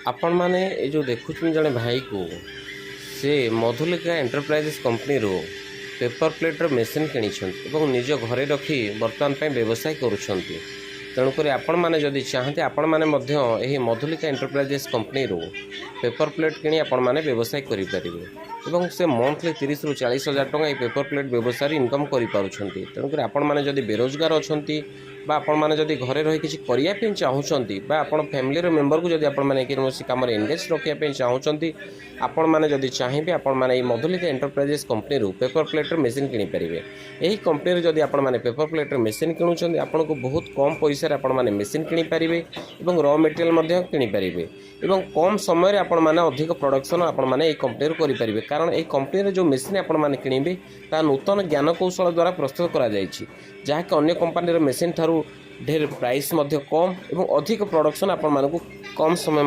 आपण मैंने ये जो देखुं जड़े भाई को से मधुलिका एंटरप्राइजेस कंपनी रो पेपर प्लेटर मेसीन किनी निज घरे रखी बर्तमान पे व्यवसाय करुँच तेणुक आपण मैंने जदि चाहते आपण मैंने मधुलिका एंटरप्राइजेस कंपनी रो पेपर प्लेट किनी आपण मैंने व्यवसाय करें से मंथली 30 ରୁ 40 हजार टंका ये पेपर प्लेट व्यवसाय इनकम करें तेणुक आपण मैंने जदि बेरोजगार अच्छा आपण मैंने जदि घरे रही किसी करने चाहूँगी आपण फैमिली मेंबर को जदि आपण मैंने कौन कम एंगेज रखापी चाहूँगी आपण मैंने जदि चाहिए आपण मैंने मधुलिका एंटरप्राइजेस कंपनी रू पेपर प्लेटर मेसीन किनीपारे। यही कंपनी जदि आपण मैंने पेपर प्लेटर मेसीन किणुंट आपन को बहुत कम पैसा आपण मैंने मेसीन किनीपारे और रॉ मटेरियल किनीपारे और कम समय आपण मैंने अधिक प्रोडक्शन आपण मैंने ये कंपनी करें कारण ये कंपनी जो मेसीन आपण मैंने किणवे ता नूतन ज्ञान कौशल द्वारा प्रस्तुत करा जहाँकि अन्य कंपनी मेसीन ठारू ढेर प्राइस कम और अधिक प्रोडक्शन आपण मानक कम समय